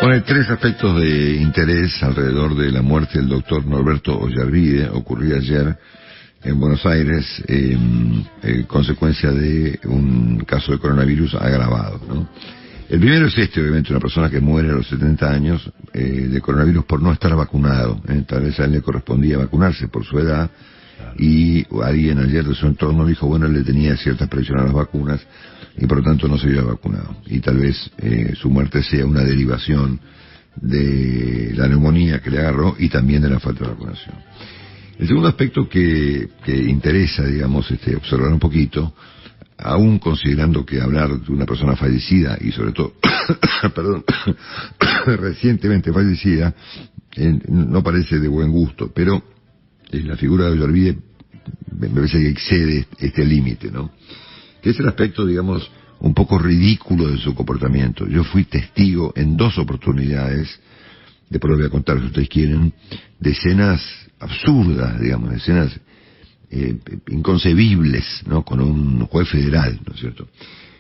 Bueno, hay tres aspectos de interés alrededor de la muerte del doctor Norberto Ollarvide, ocurrida ayer en Buenos Aires, consecuencia de un caso de coronavirus agravado, ¿no? El primero es obviamente, una persona que muere a los 70 años de coronavirus por no estar vacunado. Tal vez a él le correspondía vacunarse por su edad, y alguien ayer de su entorno dijo, bueno, él le tenía cierta presión a las vacunas y por lo tanto no se había vacunado. Y tal vez su muerte sea una derivación de la neumonía que le agarró y también de la falta de vacunación. El segundo aspecto que interesa, digamos, observar un poquito, aún considerando que hablar de una persona fallecida y sobre todo, perdón, recientemente fallecida, no parece de buen gusto, pero la figura de Ollarvide me parece que excede este límite, ¿no? Que es el aspecto, digamos, un poco ridículo de su comportamiento. Yo fui testigo en 2 oportunidades, después lo voy a contar si ustedes quieren, de escenas absurdas, digamos, de escenas inconcebibles, ¿no? Con un juez federal, ¿no es cierto?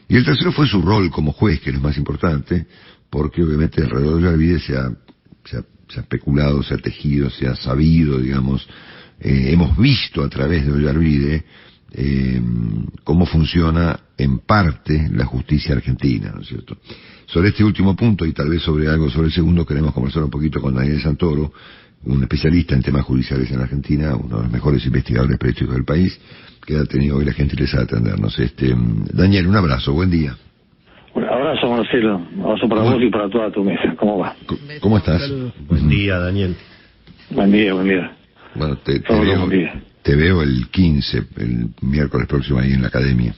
Y el tercero fue su rol como juez, que es lo más importante, porque obviamente alrededor de Ollarvide se ha especulado, se ha tejido, se ha sabido, digamos, hemos visto a través de Ollarvide cómo funciona en parte la justicia argentina, ¿no es cierto? Sobre este último punto y tal vez sobre algo sobre el segundo queremos conversar un poquito con Daniel Santoro, un especialista en temas judiciales en Argentina, uno de los mejores investigadores periodísticos del país, que ha tenido hoy la gentileza de atendernos. Daniel, un abrazo, buen día. Un abrazo, Marcelo, un abrazo para vos y para toda tu mesa. ¿Cómo va? ¿Cómo estás? Buen día, Daniel. Buen día, buen día. Bueno, te veo el 15, el miércoles próximo ahí en la academia.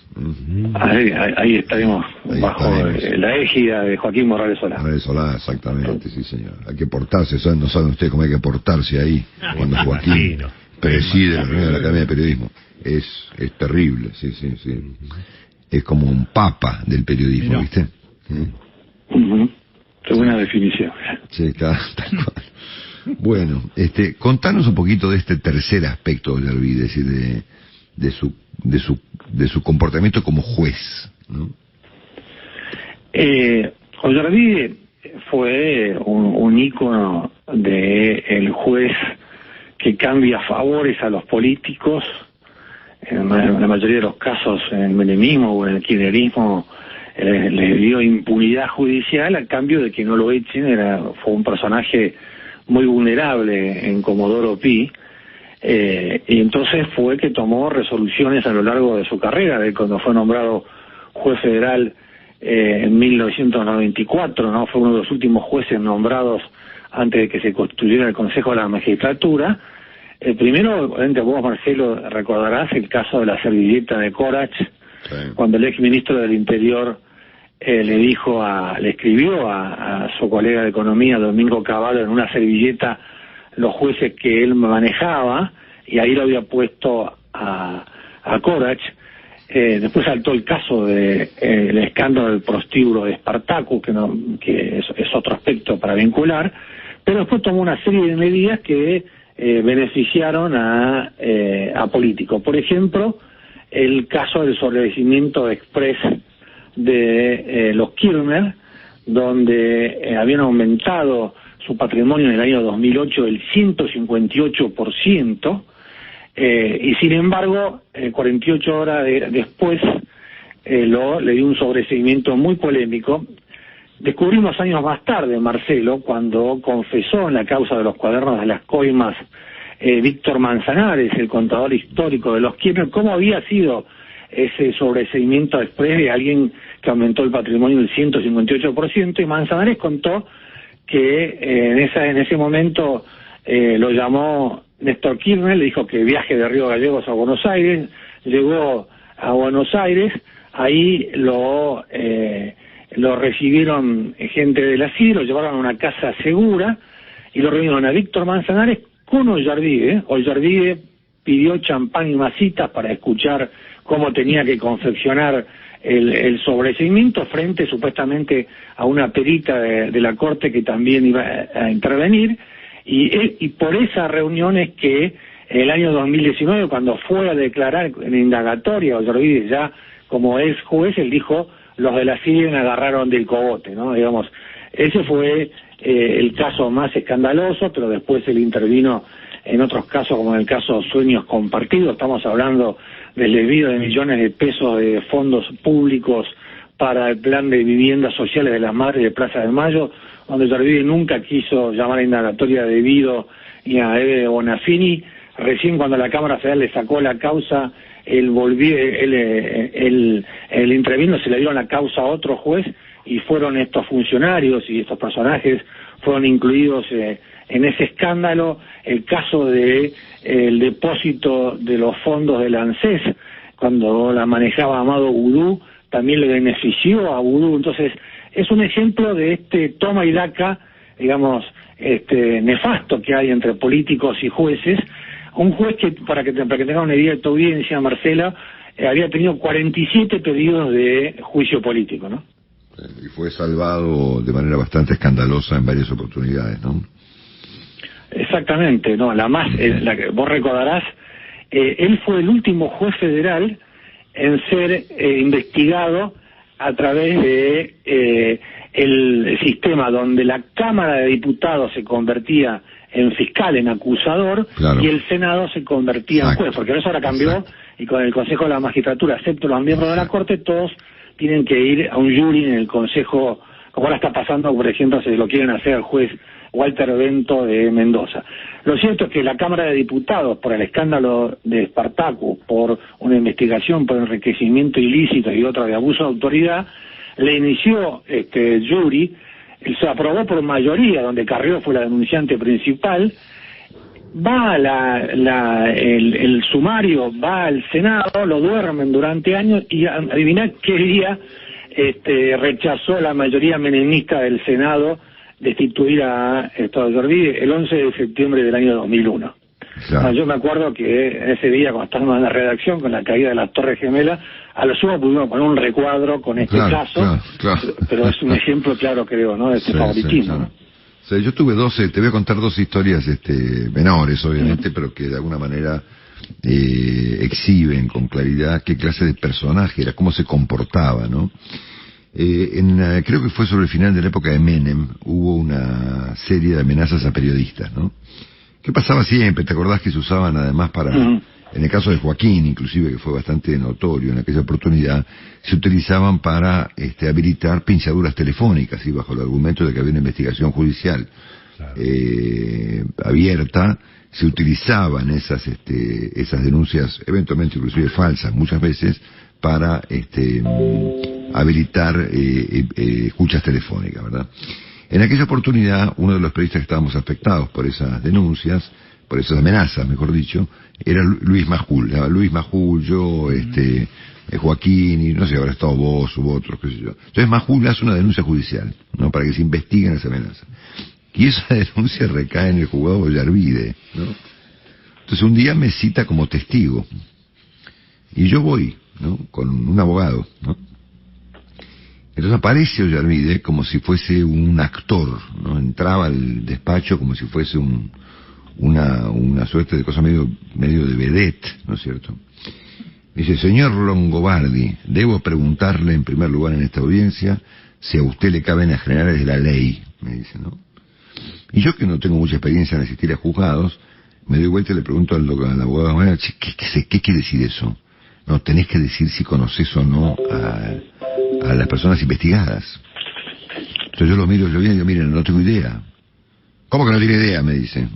Ahí estaremos, bajo la égida de Joaquín Morales Solá. Morales Solá, exactamente, sí señor. Hay que portarse, no saben ustedes cómo hay que portarse ahí, cuando Joaquín preside la reunión de la Academia de Periodismo. Es terrible, sí. Es como un papa del periodismo, ¿viste? Qué buena definición. Sí, tal cual. Bueno, contanos un poquito de este tercer aspecto de Ollarvide, es decir, de su comportamiento como juez, ¿no? Ollarvide fue un ícono de el juez que cambia favores a los políticos. En la mayoría de los casos, en el menemismo o en el kirchnerismo, le dio impunidad judicial a cambio de que no lo echen. Fue un personaje muy vulnerable en Comodoro Pi, y entonces fue que tomó resoluciones a lo largo de su carrera. Cuando fue nombrado juez federal en 1994, ¿no? Fue uno de los últimos jueces nombrados antes de que se constituyera el Consejo de la Magistratura. Primero, vos, Marcelo, recordarás el caso de la servilleta de Corach, sí, cuando el ex ministro del Interior le escribió a su colega de Economía, Domingo Cavallo, en una servilleta los jueces que él manejaba, y ahí lo había puesto a Corach. Después saltó el caso el escándalo del prostíbulo de Espartaco, que es otro aspecto para vincular, pero después tomó una serie de medidas que beneficiaron a políticos. Por ejemplo, el caso del sobreseimiento express de los Kirchner, donde habían aumentado su patrimonio en el año 2008 del 158%, y sin embargo, 48 horas después le dio un sobreseimiento muy polémico. Descubrimos años más tarde, Marcelo, cuando confesó en la causa de los cuadernos de las coimas Víctor Manzanares, el contador histórico de los Kirchner, cómo había sido ese sobreseimiento exprés de alguien que aumentó el patrimonio del 158%, y Manzanares contó que en ese momento lo llamó Néstor Kirchner, le dijo que viaje de Río Gallegos a Buenos Aires, llegó a Buenos Aires, ahí lo recibieron gente del asilo, lo llevaron a una casa segura y lo reunieron a Víctor Manzanares con Ollarvide. Ollarvide pidió champán y masitas para escuchar cómo tenía que confeccionar el sobreseimiento frente supuestamente a una perita de la Corte que también iba a intervenir, y por esa reunión es que en el año 2019, cuando fue a declarar en indagatoria Ollarvide ya como ex juez, él dijo: los de la CIE me agarraron del cogote, ¿no? Digamos, ese fue el caso más escandaloso, pero después él intervino en otros casos, como en el caso Sueños Compartidos. Estamos hablando del desvío de millones de pesos de fondos públicos para el plan de viviendas sociales de las madres de Plaza de Mayo, donde Yarvide nunca quiso llamar a indagatoria de Vido y a Eve Bonafini. Recién cuando la Cámara Federal le sacó la causa, el intervino, se le dieron la causa a otro juez, y fueron estos funcionarios y estos personajes fueron incluidos en ese escándalo. El caso de el depósito de los fondos de la ANSES, cuando la manejaba Amado Boudou, también le benefició a Boudou. Entonces, es un ejemplo de este toma y daca, digamos, nefasto que hay entre políticos y jueces. Un juez que, para que tenga una idea de tu audiencia, Marcela, había tenido 47 pedidos de juicio político, ¿no? Y fue salvado de manera bastante escandalosa en varias oportunidades, ¿no? Exactamente, no, la que vos recordarás, él fue el último juez federal en ser investigado a través de el sistema donde la Cámara de Diputados se convertía en fiscal, en acusador, claro, y el Senado se convertía en juez, porque eso ahora cambió, y con el Consejo de la Magistratura, excepto los miembros de la Corte, todos tienen que ir a un jury en el Consejo, como ahora está pasando, por ejemplo, se lo quieren hacer al juez Walter Bento de Mendoza. Lo cierto es que la Cámara de Diputados, por el escándalo de Espartaco, por una investigación por enriquecimiento ilícito y otra de abuso de autoridad, le inició jury, se aprobó por mayoría, donde Carrió fue la denunciante principal. Va el sumario, va al Senado, lo duermen durante años, y adiviná qué día rechazó la mayoría menemista del Senado destituir a Yarvide, el 11 de septiembre del año 2001. Claro. Yo me acuerdo que ese día, cuando estábamos en la redacción con la caída de las Torres Gemelas, a lo sumo pudimos poner un recuadro con este caso, pero es un ejemplo claro, creo, ¿no?, de este favoritismo. ¿No? O sea, yo tuve te voy a contar dos historias menores, obviamente, pero que de alguna manera exhiben con claridad qué clase de personaje era, cómo se comportaba, ¿no? Creo que fue sobre el final de la época de Menem, hubo una serie de amenazas a periodistas, ¿no? ¿Qué pasaba siempre? ¿Te acordás que se usaban además para, en el caso de Joaquín, inclusive, que fue bastante notorio en aquella oportunidad, se utilizaban para habilitar pinchaduras telefónicas, y bajo el argumento de que había una investigación judicial abierta, se utilizaban esas denuncias, eventualmente inclusive falsas, muchas veces, para habilitar escuchas telefónicas, ¿verdad? En aquella oportunidad, uno de los periodistas que estábamos afectados por esas denuncias, por esas amenazas, mejor dicho, era Luis Majul. Luis Majul, yo, Joaquín, y no sé, habrá estado vos u otros, qué sé yo. Entonces Majul hace una denuncia judicial, ¿no?, para que se investiguen esas amenazas. Y esa denuncia recae en el juzgado Yarvide, ¿no? Entonces un día me cita como testigo. Y yo voy, ¿no?, con un abogado, ¿no? Entonces aparece Ollarvide como si fuese un actor, ¿no? Entraba al despacho como si fuese una suerte de cosa medio de vedette, ¿no es cierto? Dice: señor Longobardi, debo preguntarle en primer lugar en esta audiencia si a usted le caben las generales de la ley, me dice, ¿no? Y yo, que no tengo mucha experiencia en asistir a juzgados, me doy vuelta y le pregunto al abogado: bueno, ¿qué quiere decir eso? No, tenés que decir si conoces o no a las personas investigadas. Entonces yo lo miro, miren, no tengo idea. ¿Cómo que no tiene idea?, me dice.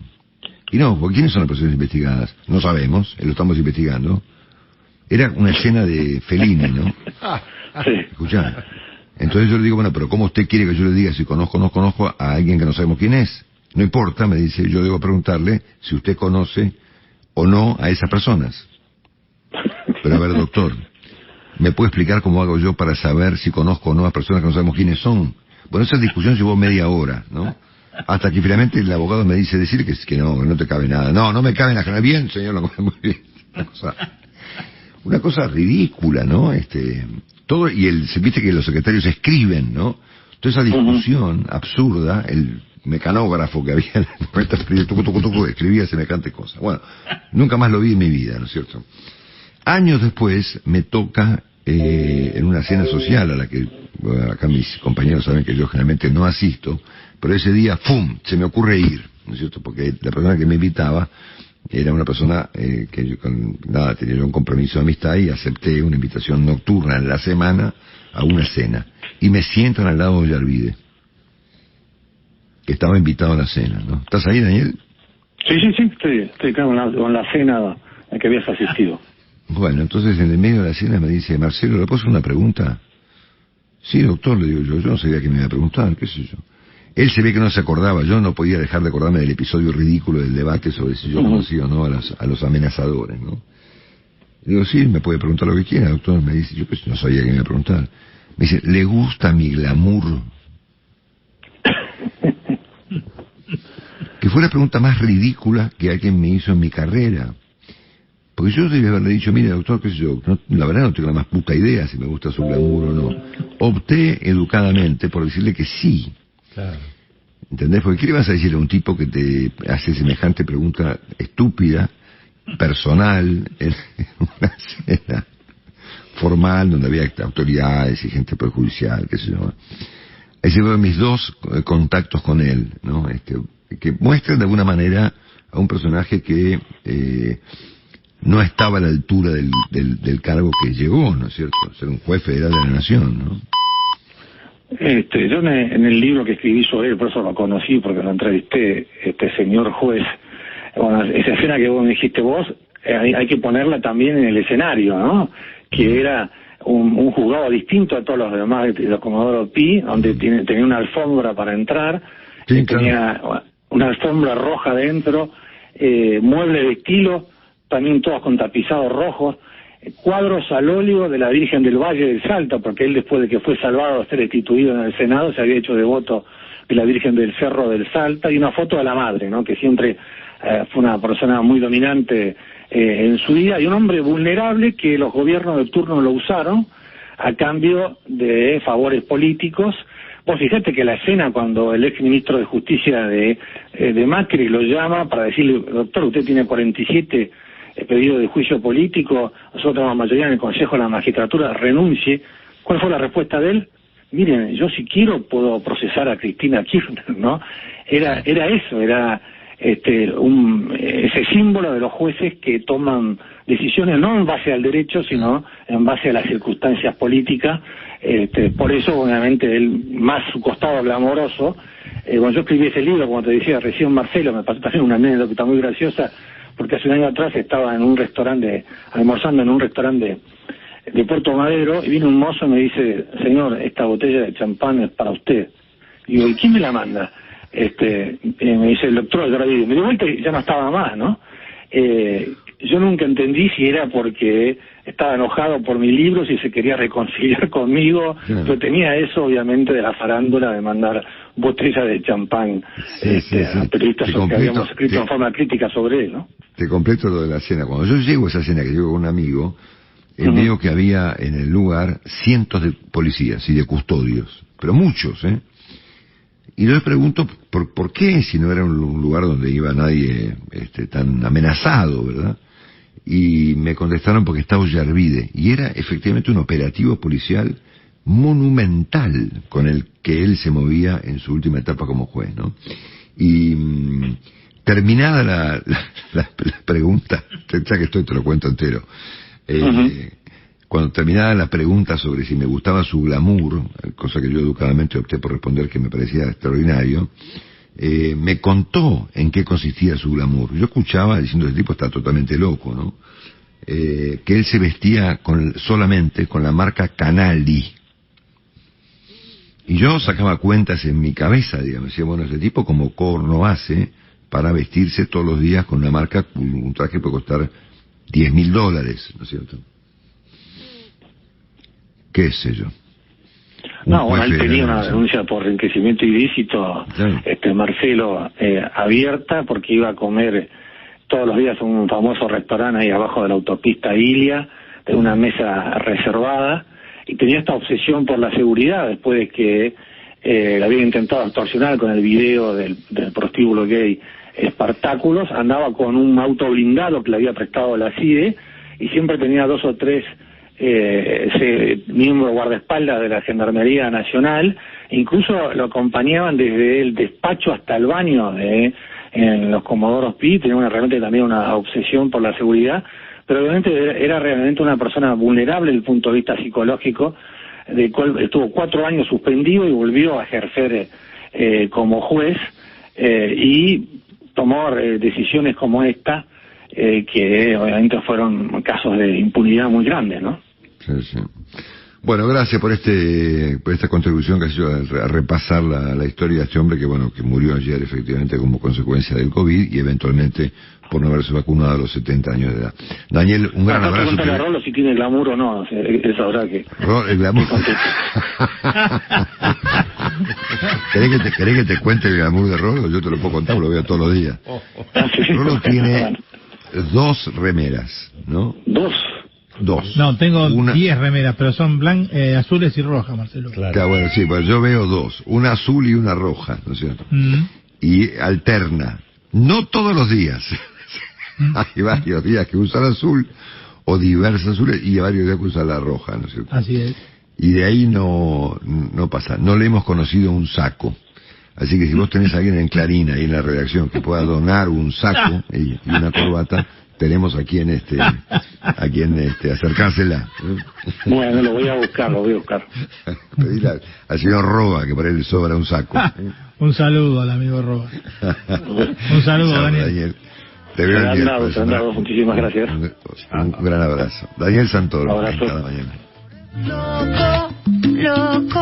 Y no, ¿quiénes son las personas investigadas? No sabemos, lo estamos investigando. Era una escena de Fellini, ¿no? Escuchá. Entonces yo le digo: bueno, pero ¿cómo usted quiere que yo le diga si conozco o no conozco a alguien que no sabemos quién es? No importa, me dice, yo debo preguntarle si usted conoce o no a esas personas. Pero a ver, doctor, ¿me puede explicar cómo hago yo para saber si conozco o no a personas que no sabemos quiénes son? Bueno, esa discusión llevó media hora, ¿no? Hasta que finalmente el abogado me dice: decir que no te cabe nada. No me cabe nada. Bien, señor, lo muy bien. Una cosa ridícula, ¿no? Todo, y viste que los secretarios escriben, ¿no? Toda esa discusión absurda, el mecanógrafo que había en el escribía semejante cosa. Bueno, nunca más lo vi en mi vida, ¿no es cierto? Años después me toca en una cena social a la que, bueno, acá mis compañeros saben que yo generalmente no asisto, pero ese día, ¡fum!, se me ocurre ir, ¿no es cierto? Porque la persona que me invitaba era una persona que yo, tenía yo un compromiso de amistad y acepté una invitación nocturna en la semana a una cena. Y me sientan al lado de Ollarvide, que estaba invitado a la cena, ¿no? ¿Estás ahí, Daniel? Sí, estoy acá con la cena a la que habías asistido. Bueno, entonces en el medio de la cena me dice, Marcelo, ¿le puedo hacer una pregunta? Sí, doctor, le digo yo no sabía que me iba a preguntar, qué sé yo. Él se ve que no se acordaba, yo no podía dejar de acordarme del episodio ridículo del debate sobre si yo conocía o no a los amenazadores, ¿no? Le digo, sí, me puede preguntar lo que quiera, doctor. Me dice, yo pues no sabía que me iba a preguntar. Me dice, ¿le gusta mi glamour? Que fue la pregunta más ridícula que alguien me hizo en mi carrera. Porque yo debía haberle dicho, mire, doctor, qué sé yo, la verdad no tengo la más puta idea si me gusta su glamour o no. Opté educadamente por decirle que sí. Claro. ¿Entendés? Porque ¿qué le vas a decir a un tipo que te hace semejante pregunta estúpida, personal, en una cena formal donde había autoridades y gente perjudicial, qué sé yo? Ese fueron mis dos contactos con él, ¿no? Que muestran de alguna manera a un personaje que no estaba a la altura del cargo que llegó, ¿no es cierto? Ser un juez federal de la nación, ¿no? Yo en el libro que escribí sobre él, por eso lo conocí, porque lo entrevisté, señor juez, bueno, esa escena que vos me dijiste vos, hay que ponerla también en el escenario, ¿no? Que era un juzgado distinto a todos los demás de Comodoro Pi, donde tenía una alfombra para entrar, sí, tenía una alfombra roja dentro, muebles de estilo, también todos con tapizados rojos, cuadros al óleo de la Virgen del Valle del Salta, porque él después de que fue salvado a ser destituido en el Senado se había hecho devoto de la Virgen del Cerro del Salta, y una foto de la madre, ¿no? Que siempre fue una persona muy dominante en su vida, y un hombre vulnerable que los gobiernos de turno lo usaron a cambio de favores políticos. Vos fíjate que la escena cuando el ex ministro de Justicia de Macri lo llama para decirle, doctor, usted tiene 47 pedido de juicio político, nosotros tenemos mayoría en el Consejo de la Magistratura, renuncie. ¿Cuál fue la respuesta de él? Miren, yo si quiero puedo procesar a Cristina Kirchner, ¿no? Era eso, era ese símbolo de los jueces que toman decisiones no en base al derecho, sino en base a las circunstancias políticas. Por eso, obviamente, él, más su costado glamoroso, cuando yo escribí ese libro, como te decía recién Marcelo, me pasó también una anécdota muy graciosa, porque hace un año atrás estaba en un restaurante, almorzando en un restaurante de Puerto Madero, y vino un mozo y me dice, señor, esta botella de champán es para usted. Y digo, ¿y quién me la manda? Me dice el doctor Ollarvide. Me dio vuelta y ya no estaba más, ¿no? Yo nunca entendí si era porque estaba enojado por mi libro, si se quería reconciliar conmigo. Claro. Yo tenía eso, obviamente, de la farándula de mandar botellas de champán a periodistas que habíamos escrito en forma crítica sobre él, ¿no? Te completo lo de la cena. Cuando yo llego a esa cena, que llego con un amigo, veo que había en el lugar cientos de policías y de custodios, pero muchos, ¿eh? Y yo les pregunto por qué, si no era un lugar donde iba nadie tan amenazado, ¿verdad? Y me contestaron porque estaba Ollarvide, y era efectivamente un operativo policial monumental con el que él se movía en su última etapa como juez, ¿no? Y terminada la pregunta, ya que te lo cuento entero, cuando terminaba la pregunta sobre si me gustaba su glamour, cosa que yo educadamente opté por responder que me parecía extraordinario, me contó en qué consistía su glamour. Yo escuchaba diciendo, ese tipo está totalmente loco, ¿no? Que él se vestía solamente con la marca Canali. Y yo sacaba cuentas en mi cabeza, digamos, decía, bueno, ese tipo como corno hace para vestirse todos los días con una marca, un traje puede costar $10.000, ¿no es cierto? ¿Qué sé yo? No, bueno, él tenía una denuncia por enriquecimiento ilícito, claro. Marcelo, abierta, porque iba a comer todos los días en un famoso restaurante ahí abajo de la autopista Ilia, de una mesa reservada, y tenía esta obsesión por la seguridad después de que le había intentado extorsionar con el video del prostíbulo gay Espartáculos. Andaba con un auto blindado que le había prestado la CIDE y siempre tenía 2 o 3 miembro guardaespaldas de la Gendarmería Nacional, incluso lo acompañaban desde el despacho hasta el baño en los Comodoros Pi, tenía realmente también una obsesión por la seguridad, pero obviamente era realmente una persona vulnerable desde el punto de vista psicológico, del cual estuvo 4 años suspendido y volvió a ejercer como juez, y tomó decisiones como esta, que obviamente fueron casos de impunidad muy grandes, ¿no? Sí, sí. Bueno, gracias por esta contribución que ha hecho a repasar la historia de este hombre que murió ayer efectivamente como consecuencia del COVID y eventualmente por no haberse vacunado a los 70 años de edad. Daniel, un gran abrazo. Pregúntale a Rolo si tiene glamour o no, él sabrá que... El glamour. ¿Querés que te cuente el glamour de Rolo? Yo te lo puedo contar, lo veo todos los días. Rolo tiene 2 remeras, ¿no? 2. No, tengo 10 remeras, pero son azules y rojas, Marcelo. Claro, bueno, sí, pues yo veo 2, una azul y una roja, ¿no es cierto? Y alterna, no todos los días. Hay varios días que usa la azul, o diversas azules, y varios días que usa la roja, ¿no es cierto? Así es. Y de ahí no pasa, no le hemos conocido un saco. Así que si vos tenés a alguien en Clarín, ahí en la redacción, que pueda donar un saco y una corbata, tenemos a quien acercársela. Bueno, lo voy a buscar. Pedile al señor Roa, que por él le sobra un saco. Un saludo al amigo Roa. Un saludo, Daniel. Te veo el miércoles. Muchísimas gracias. Un gran abrazo. Daniel Santoro, abrazo. Cada mañana. Loco.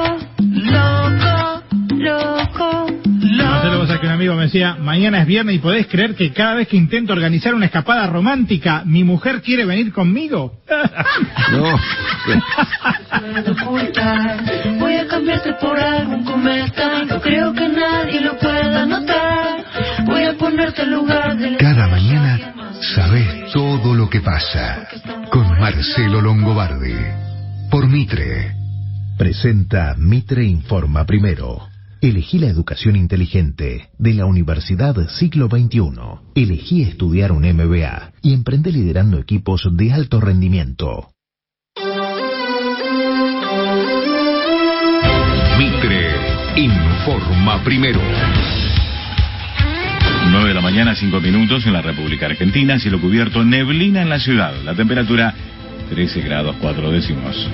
Marcelo, vos sabés que un amigo me decía, mañana es viernes y podés creer que cada vez que intento organizar una escapada romántica, mi mujer quiere venir conmigo. No. Voy a cambiarte por algún cometa, no creo que nadie lo pueda notar. Voy a ponerte en lugar de... Cada mañana sabés todo lo que pasa. Con Marcelo Longobardi. Por Mitre. Presenta Mitre Informa Primero. Elegí la educación inteligente de la Universidad Siglo XXI. Elegí estudiar un MBA y emprende liderando equipos de alto rendimiento. Mitre Informa Primero. 9 de la mañana, 5 minutos en la República Argentina. Cielo cubierto, neblina en la ciudad. La temperatura 13 grados 4 décimos.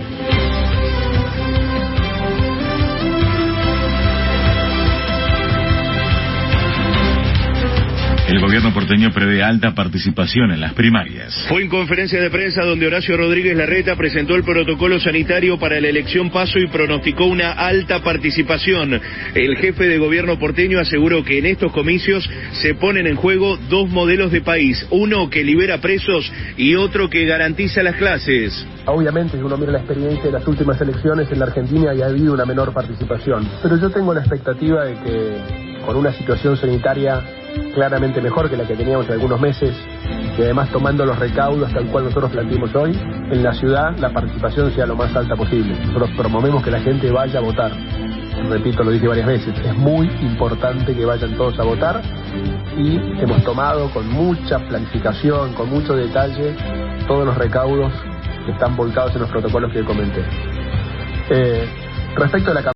El gobierno porteño prevé alta participación en las primarias. Fue en conferencia de prensa donde Horacio Rodríguez Larreta presentó el protocolo sanitario para la elección PASO y pronosticó una alta participación. El jefe de gobierno porteño aseguró que en estos comicios se ponen en juego 2 modelos de país, uno que libera presos y otro que garantiza las clases. Obviamente, si uno mira la experiencia de las últimas elecciones en la Argentina, ya ha habido una menor participación. Pero yo tengo la expectativa de que con una situación sanitaria claramente mejor que la que teníamos en algunos meses, y además tomando los recaudos tal cual nosotros planteamos hoy, en la ciudad la participación sea lo más alta posible. Nosotros promovemos que la gente vaya a votar. Repito, lo dije varias veces, es muy importante que vayan todos a votar, y hemos tomado con mucha planificación, con mucho detalle, todos los recaudos que están volcados en los protocolos que comenté. Respecto a la